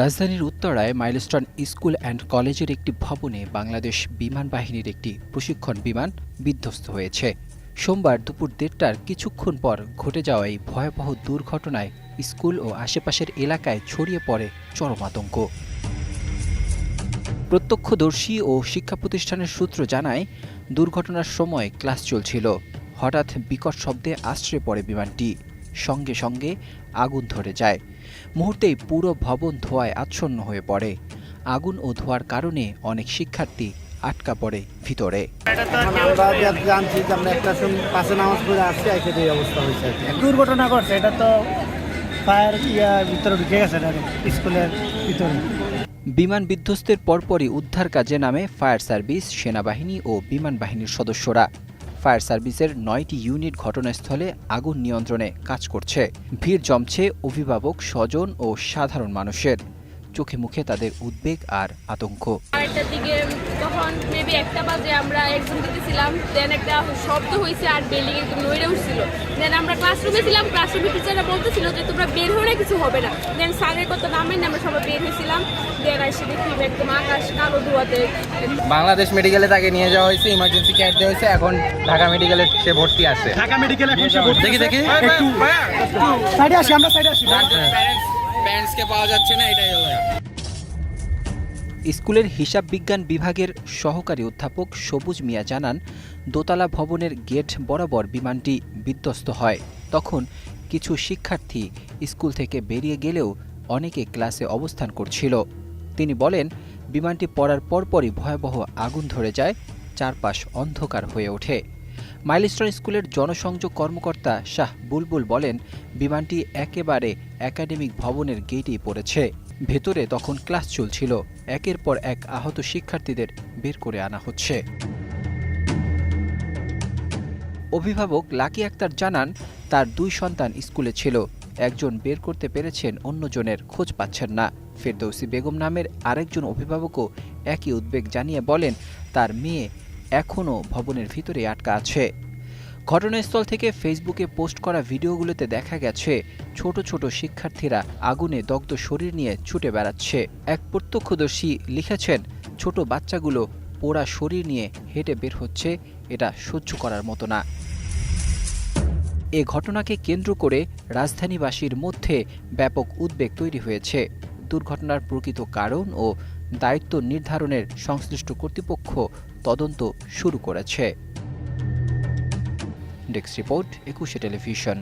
রাজধানীর উত্তরায় milestone school and কলেজের একটি ভবনে বাংলাদেশ বিমান বাহিনীর একটি প্রশিক্ষণ বিমান বিধ্বস্ত হয়েছে। সোমবার দুপুর ১:৩০টার কিছুক্ষণ পর ঘটে যাওয়া এই ভয়াবহ দুর্ঘটনায় স্কুল ও আশেপাশের এলাকায় ছড়িয়ে পড়ে চরম আতঙ্ক। প্রত্যক্ষদর্শী ও শিক্ষা প্রতিষ্ঠানের সূত্র জানায়, দুর্ঘটনার সময় ক্লাস চলছিল। হঠাৎ বিকট শব্দে আছড়ে পড়ে বিমানটি। সঙ্গে সঙ্গে আগুন ধরে যায়। মুহূর্তেই পুরো ভবন ধোঁয়ায় আচ্ছন্ন হয়ে পড়ে। আগুন ও ধোঁয়ার কারণে অনেক শিক্ষার্থী আটকা পড়ে ভিতরে। দুর্ঘটনা ঘটছে, এটা তো ফায়ার ভিতরে ঢুকে গেছে স্কুলের ভিতরে। বিমান বিধ্বস্তের পরপরই উদ্ধার কাজে নামে ফায়ার সার্ভিস, সেনাবাহিনী ও বিমান বাহিনীর সদস্যরা। ফায়ার সার্ভিসের ৯টি ইউনিট ঘটনাস্থলে আগুন নিয়ন্ত্রণে কাজ করছে। ভিড় জমছে অভিভাবক, স্বজন ও সাধারণ মানুষের। চোখে মুখে তাদের উদ্বেগ আর আতঙ্ক। আরেকটার দিকে তখন মেবি ১টা বাজে আমরা এক্সাম দিতেছিলাম, দেন একটা শব্দ হয়েছে আর বিল্ডিং একদম নড়ে উঠছিল। দেন আমরা ক্লাসরুমে ছিলাম, ক্লাসরুমের টিচাররা বলতেছিল যে তোমরা বের হয়ে কিছু হবে না। দেন স্যারের কত নামেন আমরা সবাই বের হয়েছিলাম। দেন এসে দেখি একদম আকাশ কালো ধোঁয়াতে। বাংলাদেশ মেডিকেলে তাকে নিয়ে যাওয়া হয়েছে, ইমার্জেন্সি কেয়ার দেওয়া হয়েছে, এখন ঢাকা মেডিকেলে সে ভর্তি আছে। ঢাকা মেডিকেলে এখন সে ভর্তি। দেখি সাইডে আসি, আমরা সাইডে আসি। প্যারেন্টসকে পাওয়া যাচ্ছে না, এটাই হলো। স্কুলের হিসাব বিজ্ঞান বিভাগের সহকারী অধ্যাপক সবুজ মিয়া জানান, দোতলা ভবনের গেট বরাবর বিমানটি বিধ্বস্ত হয়। তখন কিছু শিক্ষার্থী স্কুল থেকে বেরিয়ে গেলেও অনেকে ক্লাসে অবস্থান করছিল। তিনি বলেন, বিমানটি পড়ার পরপরই ভয়াবহ আগুন ধরে যায়, চারপাশ অন্ধকার হয়ে ওঠে। মাইলস্টোন স্কুলের জনসংযোগ কর্মকর্তা শাহ বুলবুল বলেন, বিমানটি একেবারে একাডেমিক ভবনের গেটেই পড়েছে। ভেতরে তখন ক্লাস চলছিল। একের পর এক আহত শিক্ষার্থীদের বের করে আনা হচ্ছে। অভিভাবক লাকি আক্তার জানান, তার ২ সন্তান স্কুলে ছিল। একজন বের করতে পেরেছেন, অন্যজনের খোঁজ পাচ্ছেন না। ফেরদৌসী বেগম নামের আরেকজন অভিভাবকও একই উদ্বেগ জানিয়ে বলেন, তার মেয়ে এখনও ভবনের ভিতরে আটকা আছে। ঘটনাস্থল থেকে ফেসবুকে পোস্ট করা ভিডিওগুলোতে দেখা গেছে, ছোট ছোট শিক্ষার্থীরা আগুনে দগ্ধ শরীর নিয়ে ছুটে বেড়াচ্ছে। এক প্রত্যক্ষদর্শী লিখেছেন, ছোট বাচ্চাগুলো পোড়া শরীর নিয়ে হেঁটে বের হচ্ছে, এটা সহ্য করার মতো না। এ ঘটনাকে কেন্দ্র করে রাজধানীবাসীর মধ্যে ব্যাপক উদ্বেগ তৈরি হয়েছে। দুর্ঘটনার প্রকৃত কারণ ও দায়িত্ব নির্ধারণের সংশ্লিষ্ট কর্তৃপক্ষ তদন্ত শুরু করেছে। ডেস্ক রিপোর্ট, ২১শে টেলিভিশন।